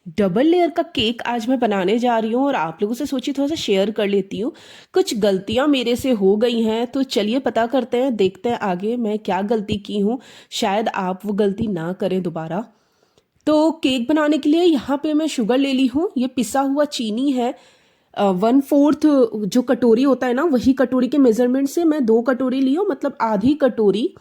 Double layer का cake आज मैं बनाने जा रही हूँ और आप लोगों से सोची थोड़ा सा शेयर कर लेती हूँ। कुछ गलतियाँ मेरे से हो गई हैं तो चलिए पता करते हैं, देखते हैं आगे मैं क्या गलती की हूँ। शायद आप वो गलती ना करें दोबारा। तो केक बनाने के लिए यहाँ पे मैं शुगर ले ली हूँ, ये पिसा हुआ चीनी है। 1/4 जो कटोरी होता है ना, वही कटोरी के मेजरमेंट से मैं 2 कटोरी ली हूँ, मतलब आधी कटोरी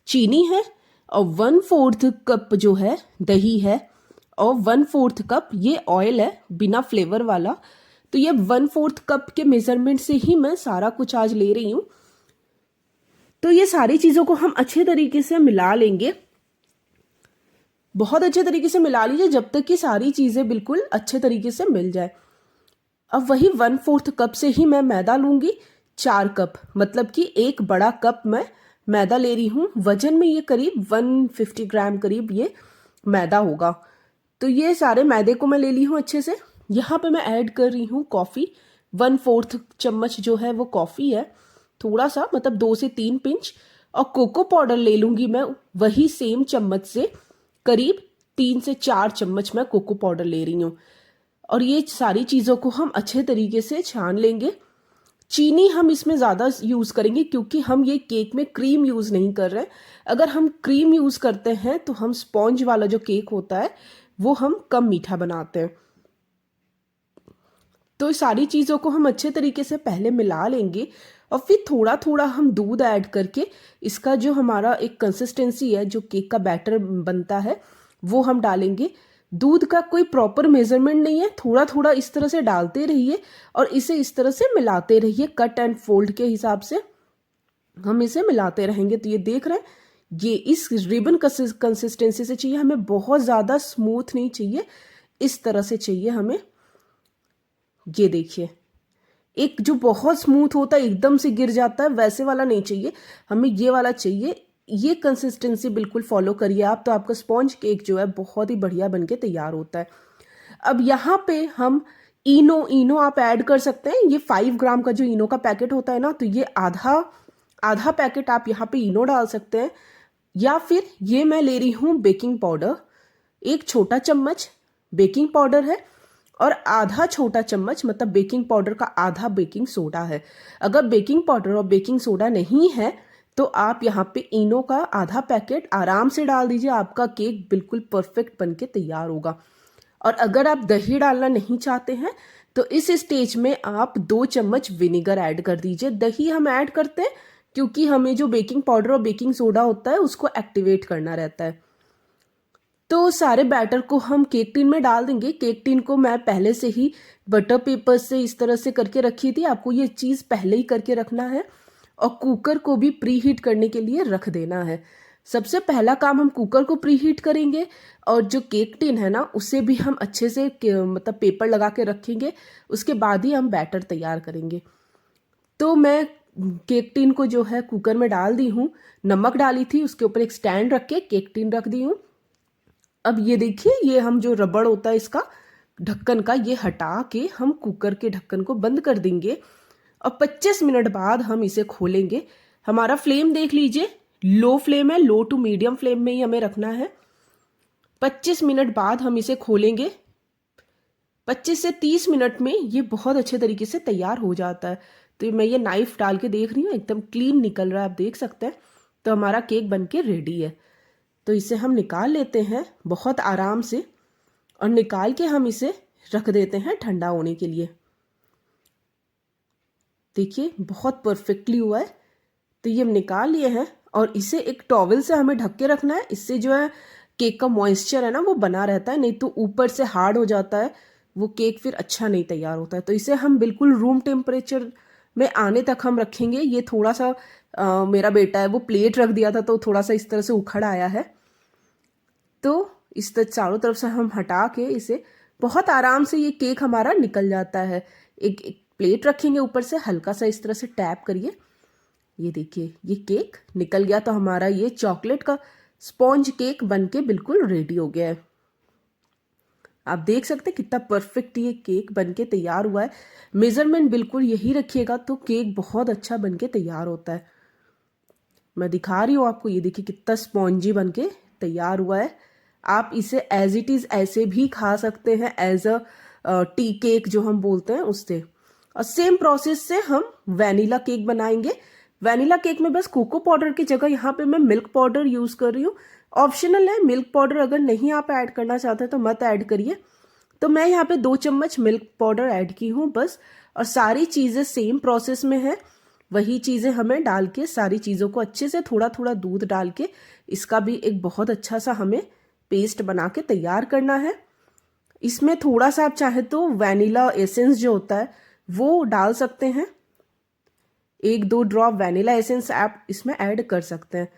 चीनी है। और 1/4 कप जो है दही है। और 1/4 कप ये ऑयल है बिना फ्लेवर वाला। तो ये 1/4 कप के मेजरमेंट से ही मैं सारा कुछ आज ले रही हूँ। तो ये सारी चीज़ों को हम अच्छे तरीके से मिला लेंगे, बहुत अच्छे तरीके से मिला लीजिए जब तक कि सारी चीज़ें बिल्कुल अच्छे तरीके से मिल जाए। अब वही 1/4 कप से ही मैं मैदा लूँगी, 4 कप, मतलब कि एक बड़ा कप मैं मैदा ले रही हूँ। वजन में ये करीब 150 ग्राम करीब ये मैदा होगा। तो ये सारे मैदे को मैं ले ली हूँ अच्छे से। यहाँ पे मैं ऐड कर रही हूँ कॉफ़ी, 1/4 चम्मच जो है वो कॉफ़ी है, थोड़ा सा, मतलब 2 से 3 पिंच। और कोको पाउडर ले लूँगी मैं, वही सेम चम्मच से करीब 3 से 4 चम्मच मैं कोको पाउडर ले रही हूँ। और ये सारी चीज़ों को हम अच्छे तरीके से छान लेंगे। चीनी हम इसमें ज़्यादा यूज़ करेंगे क्योंकि हम ये केक में क्रीम यूज़ नहीं कर रहे हैं। अगर हम क्रीम यूज़ करते हैं तो हम स्पॉन्ज वाला जो केक होता है वो हम कम मीठा बनाते हैं। तो इस सारी चीज़ों को हम अच्छे तरीके से पहले मिला लेंगे और फिर थोड़ा थोड़ा हम दूध ऐड करके इसका जो हमारा एक कंसिस्टेंसी है, जो केक का बैटर बनता है, वो हम डालेंगे। दूध का कोई प्रॉपर मेजरमेंट नहीं है, थोड़ा थोड़ा इस तरह से डालते रहिए और इसे इस तरह से मिलाते रहिए, कट एंड फोल्ड के हिसाब से हम इसे मिलाते रहेंगे। तो ये देख रहे हैं, ये इस रिबन कंसिस्टेंसी से चाहिए हमें, बहुत ज़्यादा स्मूथ नहीं चाहिए, इस तरह से चाहिए हमें। ये देखिए, एक जो बहुत स्मूथ होता है एकदम से गिर जाता है वैसे वाला नहीं चाहिए हमें, ये वाला चाहिए। ये कंसिस्टेंसी बिल्कुल फॉलो करिए आप, तो आपका स्पॉन्ज केक जो है बहुत ही बढ़िया बनके तैयार होता है। अब यहाँ पे हम इनो इनो आप ऐड कर सकते हैं। ये 5 ग्राम का जो इनो का पैकेट होता है ना, तो ये आधा आधा पैकेट आप यहाँ पे इनो डाल सकते हैं। या फिर ये मैं ले रही हूँ बेकिंग पाउडर, 1 छोटा चम्मच बेकिंग पाउडर है और आधा छोटा चम्मच, मतलब बेकिंग पाउडर का आधा बेकिंग सोडा है। अगर बेकिंग पाउडर और बेकिंग सोडा नहीं है तो आप यहाँ पे इनो का आधा पैकेट आराम से डाल दीजिए, आपका केक बिल्कुल परफेक्ट बनके तैयार होगा। और अगर आप दही डालना नहीं चाहते हैं तो इस स्टेज में आप 2 चम्मच विनेगर ऐड कर दीजिए। दही हम ऐड करते हैं क्योंकि हमें जो बेकिंग पाउडर और बेकिंग सोडा होता है उसको एक्टिवेट करना रहता है। तो सारे बैटर को हम केक टिन में डाल देंगे। केक टिन को मैं पहले से ही बटर पेपर से इस तरह से करके रखी थी, आपको ये चीज़ पहले ही करके रखना है। और कुकर को भी प्री हीट करने के लिए रख देना है। सबसे पहला काम हम कुकर को प्री हीट करेंगे और जो केक टिन है ना उसे भी हम अच्छे से मतलब पेपर लगा के रखेंगे, उसके बाद ही हम बैटर तैयार करेंगे। तो मैं केक टिन को जो है कुकर में डाल दी हूँ, नमक डाली थी, उसके ऊपर एक स्टैंड रख के केक टिन रख दी हूँ। अब ये देखिए, ये हम जो रबड़ होता है इसका ढक्कन का, ये हटा के हम कुकर के ढक्कन को बंद कर देंगे और 25 मिनट बाद हम इसे खोलेंगे। हमारा फ्लेम देख लीजिए, लो फ्लेम है, लो टू मीडियम फ्लेम में ही हमें रखना है। 25 मिनट बाद हम इसे खोलेंगे। 25 से 30 मिनट में ये बहुत अच्छे तरीके से तैयार हो जाता है। तो मैं ये नाइफ डाल के देख रही हूँ, एकदम क्लीन निकल रहा है, आप देख सकते हैं। तो हमारा केक बनके रेडी है। तो इसे हम निकाल लेते हैं बहुत आराम से और निकाल के हम इसे रख देते हैं ठंडा होने के लिए। देखिए बहुत परफेक्टली हुआ है। तो ये हम निकाल लिए हैं और इसे एक टॉवल से हमें ढक के रखना है। इससे जो है केक का मॉइस्चर है ना वो बना रहता है, नहीं तो ऊपर से हार्ड हो जाता है, वो केक फिर अच्छा नहीं तैयार होता है। तो इसे हम बिल्कुल रूम टेम्परेचर में आने तक हम रखेंगे। ये थोड़ा सा मेरा बेटा है वो प्लेट रख दिया था तो थोड़ा सा इस तरह से उखड़ आया है। तो इस तरह चारों तरफ से हम हटा के इसे बहुत आराम से ये केक हमारा निकल जाता है। एक प्लेट रखेंगे ऊपर से, हल्का सा इस तरह से टैप करिए, ये देखिए ये केक निकल गया। तो हमारा ये चॉकलेट का स्पॉन्ज केक बनके बिल्कुल रेडी हो गया है। आप देख सकते हैं कितना परफेक्ट ये केक बनके तैयार हुआ है। मेजरमेंट बिल्कुल यही रखिएगा तो केक बहुत अच्छा बनके तैयार होता है। मैं दिखा रही हूँ आपको, ये देखिए कितना स्पॉन्जी बनके तैयार हुआ है। आप इसे एज इट इज़ ऐसे भी खा सकते हैं, एज अ टी केक जो हम बोलते हैं उससे। और सेम प्रोसेस से हम वैनिला केक बनाएंगे। वैनिला केक में बस कोको पाउडर की जगह यहाँ पे मैं मिल्क पाउडर यूज़ कर रही हूँ। ऑप्शनल है, मिल्क पाउडर अगर नहीं आप ऐड करना चाहते तो मत ऐड करिए। तो मैं यहाँ पे 2 चम्मच मिल्क पाउडर ऐड की हूँ बस। और सारी चीज़ें सेम प्रोसेस में है, वही चीज़ें हमें डाल के सारी चीज़ों को अच्छे से थोड़ा थोड़ा दूध डाल के इसका भी एक बहुत अच्छा सा हमें पेस्ट बना के तैयार करना है। इसमें थोड़ा सा आप चाहे तो वैनिला एसेंस जो होता है वो डाल सकते हैं, 1-2 ड्रॉप वैनिला एसेंस आप इसमें ऐड कर सकते हैं।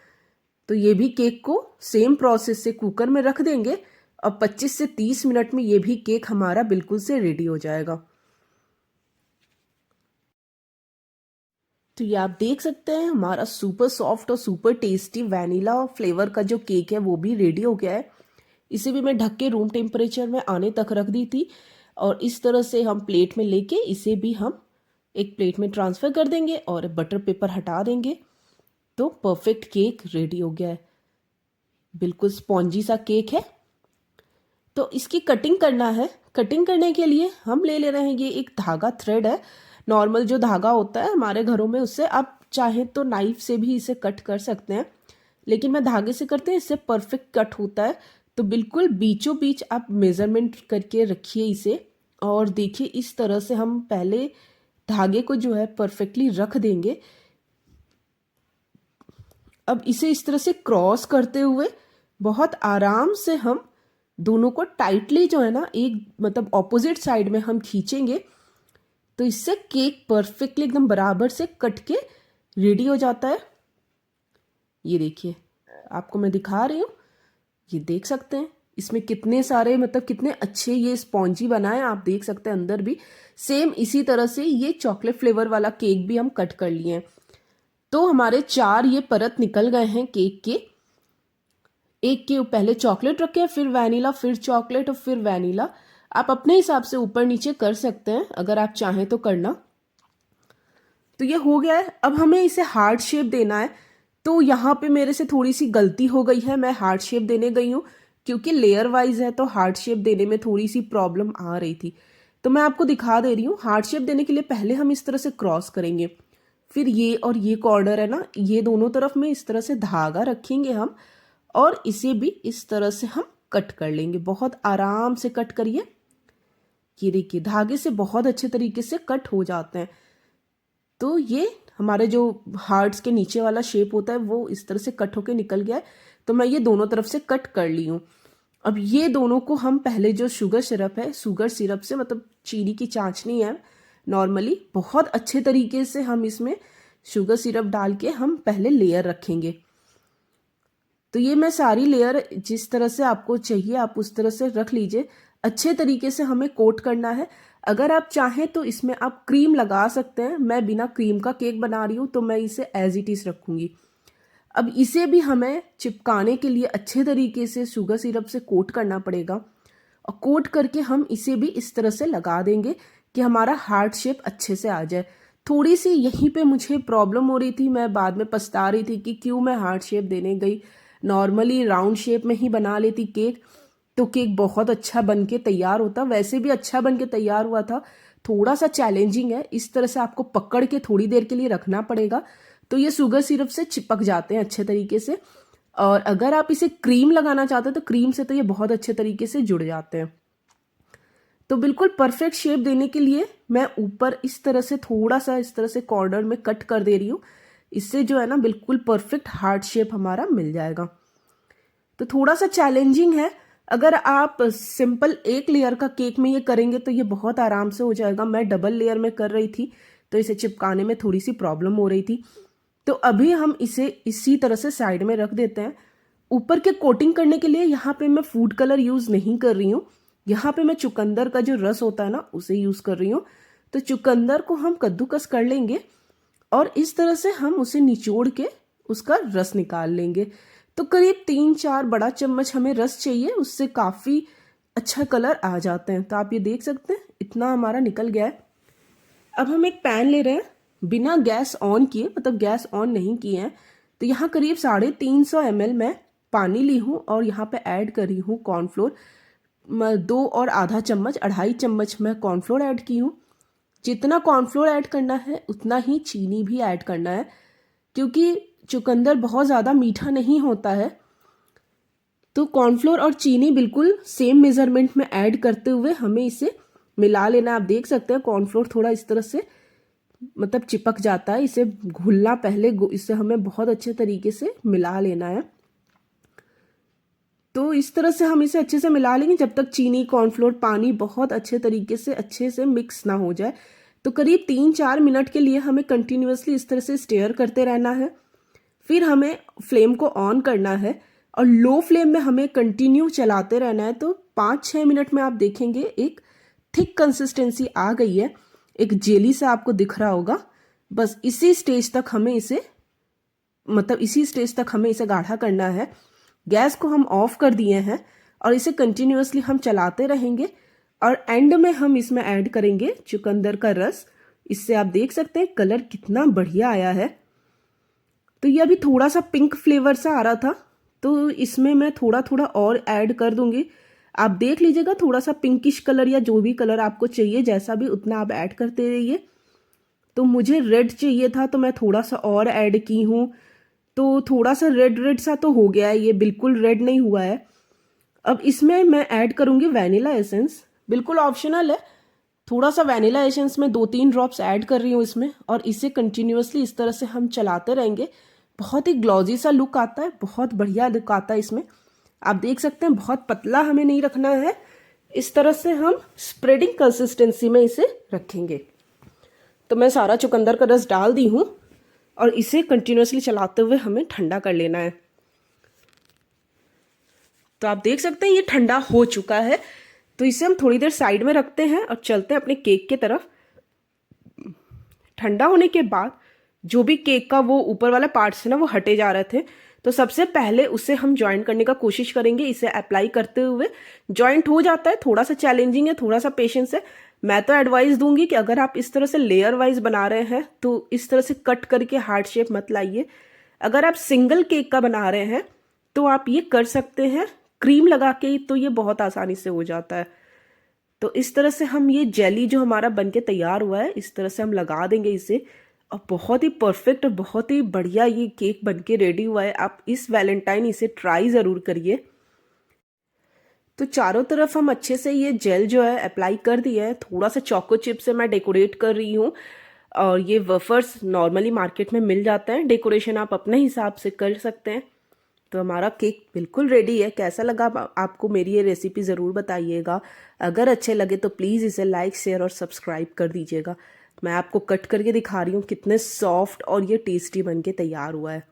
तो ये भी केक को सेम प्रोसेस से कुकर में रख देंगे और 25 से 30 मिनट में ये भी केक हमारा बिल्कुल से रेडी हो जाएगा। तो ये आप देख सकते हैं हमारा सुपर सॉफ्ट और सुपर टेस्टी वैनिला फ्लेवर का जो केक है वो भी रेडी हो गया है। इसे भी मैं ढक के रूम टेम्परेचर में आने तक रख दी थी। और इस तरह से हम प्लेट में लेके इसे भी हम एक प्लेट में ट्रांसफ़र कर देंगे और बटर पेपर हटा देंगे। तो परफेक्ट केक रेडी हो गया है, बिल्कुल स्पॉन्जी सा केक है। तो इसकी कटिंग करना है। कटिंग करने के लिए हम ले रहे हैं, ये एक धागा थ्रेड है, नॉर्मल जो धागा होता है हमारे घरों में, उससे आप चाहें तो नाइफ से भी इसे कट कर सकते हैं, लेकिन मैं धागे से करते हैं, इससे परफेक्ट कट होता है। तो बिल्कुल बीचों बीच आप मेज़रमेंट करके रखिए इसे। और देखिए इस तरह से हम पहले धागे को जो है परफेक्टली रख देंगे। अब इसे इस तरह से क्रॉस करते हुए बहुत आराम से हम दोनों को टाइटली जो है ना, एक मतलब ऑपोजिट साइड में हम खींचेंगे, तो इससे केक परफेक्टली एकदम बराबर से कट के रेडी हो जाता है। ये देखिए आपको मैं दिखा रही हूँ, ये देख सकते हैं इसमें कितने सारे मतलब कितने अच्छे ये स्पॉन्जी बनाए, आप देख सकते हैं अंदर भी। सेम इसी तरह से ये चॉकलेट फ्लेवर वाला केक भी हम कट कर लिए हैं। तो हमारे 4 ये परत निकल गए हैं केक के। एक के पहले चॉकलेट रखे, फिर वैनिला, फिर चॉकलेट और फिर वैनिला। आप अपने हिसाब से ऊपर नीचे कर सकते हैं अगर आप चाहें तो करना। तो ये हो गया है। अब हमें इसे हार्ट शेप देना है। तो यहाँ पे मेरे से थोड़ी सी गलती हो गई है, मैं हार्ट शेप देने गई हूँ क्योंकि लेयर वाइज है तो हार्ट शेप देने में थोड़ी सी प्रॉब्लम आ रही थी। तो मैं आपको दिखा दे रही हूँ। हार्ट शेप देने के लिए पहले हम इस तरह से क्रॉस करेंगे, फिर ये और ये कॉर्नर है ना, ये दोनों तरफ में इस तरह से धागा रखेंगे हम, और इसे भी इस तरह से हम कट कर लेंगे। बहुत आराम से कट करिए। ये देखिए धागे से बहुत अच्छे तरीके से कट हो जाते हैं। तो ये हमारे जो हार्ट्स के नीचे वाला शेप होता है वो इस तरह से कट होके निकल गया है। तो मैं ये दोनों तरफ से कट कर ली हूँ। अब ये दोनों को हम पहले जो शुगर सिरप है, शुगर सिरप से मतलब चीनी की चाशनी है नॉर्मली, बहुत अच्छे तरीके से हम इसमें शुगर सिरप डाल के हम पहले लेयर रखेंगे। तो ये मैं सारी लेयर जिस तरह से आपको चाहिए आप उस तरह से रख लीजिए। अच्छे तरीके से हमें कोट करना है। अगर आप चाहें तो इसमें आप क्रीम लगा सकते हैं। मैं बिना क्रीम का केक बना रही हूँ तो मैं इसे एज इट इज़ रखूँगी। अब इसे भी हमें चिपकाने के लिए अच्छे तरीके से शुगर सिरप से कोट करना पड़ेगा, और कोट करके हम इसे भी इस तरह से लगा देंगे कि हमारा हार्ट शेप अच्छे से आ जाए। थोड़ी सी यहीं पे मुझे प्रॉब्लम हो रही थी, मैं बाद में पछता रही थी कि क्यों मैं हार्ट शेप देने गई। नॉर्मली राउंड शेप में ही बना लेती केक तो केक बहुत अच्छा बन के तैयार होता, वैसे भी अच्छा बन के तैयार हुआ था। थोड़ा सा चैलेंजिंग है, इस तरह से आपको पकड़ के थोड़ी देर के लिए रखना पड़ेगा, तो ये शुगर सिरप से चिपक जाते हैं अच्छे तरीके से। और अगर आप इसे क्रीम लगाना चाहते हैं तो क्रीम से तो ये बहुत अच्छे तरीके से जुड़ जाते हैं। तो बिल्कुल परफेक्ट शेप देने के लिए मैं ऊपर इस तरह से थोड़ा सा इस तरह से कॉर्नर में कट कर दे रही हूँ। इससे जो है ना बिल्कुल परफेक्ट हार्ट शेप हमारा मिल जाएगा। तो थोड़ा सा चैलेंजिंग है। अगर आप सिंपल एक लेयर का केक में ये करेंगे तो ये बहुत आराम से हो जाएगा। मैं डबल लेयर में कर रही थी तो इसे चिपकाने में थोड़ी सी प्रॉब्लम हो रही थी। तो अभी हम इसे इसी तरह से साइड में रख देते हैं। ऊपर के कोटिंग करने के लिए यहाँ पे मैं फूड कलर यूज़ नहीं कर रही हूँ। यहाँ पे मैं चुकंदर का जो रस होता है ना उसे यूज़ कर रही हूँ। तो चुकंदर को हम कद्दूकस कर लेंगे और इस तरह से हम उसे निचोड़ के उसका रस निकाल लेंगे। तो करीब 3-4 बड़ा चम्मच हमें रस चाहिए, उससे काफ़ी अच्छा कलर आ जाते हैं। तो आप ये देख सकते हैं इतना हमारा निकल गया है। अब हम एक पैन ले रहे हैं बिना गैस ऑन किए, मतलब गैस ऑन नहीं किए हैं। तो यहाँ करीब 350 ml मैं पानी ली हूँ और यहाँ पे ऐड कर रही हूँ कॉर्नफ्लोर। 2 और आधा चम्मच, 2.5 चम्मच मैं कॉर्नफ्लोर ऐड की हूँ। जितना कॉर्नफ्लोर ऐड करना है उतना ही चीनी भी ऐड करना है, क्योंकि चुकंदर बहुत ज़्यादा मीठा नहीं होता है। तो कॉर्नफ्लोर और चीनी बिल्कुल सेम मेज़रमेंट में ऐड करते हुए हमें इसे मिला लेना। आप देख सकते हैं कॉर्नफ्लोर थोड़ा इस तरह से मतलब चिपक जाता है, इसे घुलना पहले, इसे हमें बहुत अच्छे तरीके से मिला लेना है। तो इस तरह से हम इसे अच्छे से मिला लेंगे जब तक चीनी, कॉर्नफ्लोर, पानी बहुत अच्छे तरीके से अच्छे से मिक्स ना हो जाए। तो करीब 3-4 मिनट के लिए हमें कंटिन्यूअसली इस तरह से स्टेयर करते रहना है। फिर हमें फ्लेम को ऑन करना है और लो फ्लेम में हमें कंटिन्यू चलाते रहना है। तो 5-6 मिनट में आप देखेंगे एक थिक कंसिस्टेंसी आ गई है, एक जेली सा आपको दिख रहा होगा। बस इसी स्टेज तक हमें इसे गाढ़ा करना है। गैस को हम ऑफ कर दिए हैं और इसे कंटिन्यूअसली हम चलाते रहेंगे और एंड में हम इसमें ऐड करेंगे चुकंदर का रस। इससे आप देख सकते हैं कलर कितना बढ़िया आया है। तो ये अभी थोड़ा सा पिंक फ्लेवर सा आ रहा था, तो इसमें मैं थोड़ा थोड़ा और ऐड कर दूंगी। आप देख लीजिएगा, थोड़ा सा पिंकिश कलर या जो भी कलर आपको चाहिए, जैसा भी, उतना आप ऐड करते रहिए। तो मुझे रेड चाहिए था तो मैं थोड़ा सा और ऐड की हूँ, तो थोड़ा सा रेड रेड सा तो हो गया है, ये बिल्कुल रेड नहीं हुआ है। अब इसमें मैं ऐड करूँगी वैनिला एसेंस, बिल्कुल ऑप्शनल है। थोड़ा सा वैनिला एसेंस में 2-3 ड्रॉप्स ऐड कर रही हूँ इसमें, और इसे कंटिन्यूअसली इस तरह से हम चलाते रहेंगे। बहुत ही ग्लॉजी सा लुक आता है, बहुत बढ़िया लुक आता है इसमें। आप देख सकते हैं बहुत पतला हमें नहीं रखना है, इस तरह से हम स्प्रेडिंग कंसिस्टेंसी में इसे रखेंगे। तो मैं सारा चुकंदर का रस डाल दी हूँ और इसे कंटिन्यूअसली चलाते हुए हमें ठंडा कर लेना है। तो आप देख सकते हैं ये ठंडा हो चुका है। तो इसे हम थोड़ी देर साइड में रखते हैं और चलते हैं अपने केक की तरफ। ठंडा होने के बाद जो भी केक का वो ऊपर वाला पार्ट्स है ना, वो हटे जा रहे थे, तो सबसे पहले उसे हम ज्वाइंट करने का कोशिश करेंगे। इसे अप्लाई करते हुए ज्वाइंट हो जाता है, थोड़ा सा चैलेंजिंग है, थोड़ा सा पेशेंस है। मैं तो एडवाइस दूंगी कि अगर आप इस तरह से लेयर वाइज बना रहे हैं तो इस तरह से कट करके हार्ट शेप मत लाइए। अगर आप सिंगल केक का बना रहे हैं तो आप ये कर सकते हैं क्रीम लगा के, तो ये बहुत आसानी से हो जाता है। तो इस तरह से हम ये जेली जो हमारा बनके तैयार हुआ है, इस तरह से हम लगा देंगे इसे, और बहुत ही परफेक्ट और बहुत ही बढ़िया ये केक बनके रेडी हुआ है। आप इस वैलेंटाइन इसे ट्राई ज़रूर करिए। तो चारों तरफ हम अच्छे से ये जेल जो है अप्लाई कर दिया है। थोड़ा सा चोको चिप से मैं डेकोरेट कर रही हूँ, और ये वेफर्स नॉर्मली मार्केट में मिल जाते हैं, डेकोरेशन आप अपने हिसाब से कर सकते हैं। तो हमारा केक बिल्कुल रेडी है। कैसा लगा आपको मेरी ये रेसिपी ज़रूर बताइएगा। अगर अच्छे लगे तो प्लीज़ इसे लाइक, शेयर और सब्सक्राइब कर दीजिएगा। मैं आपको कट करके दिखा रही हूँ कितने सॉफ्ट और ये टेस्टी बनके तैयार हुआ है।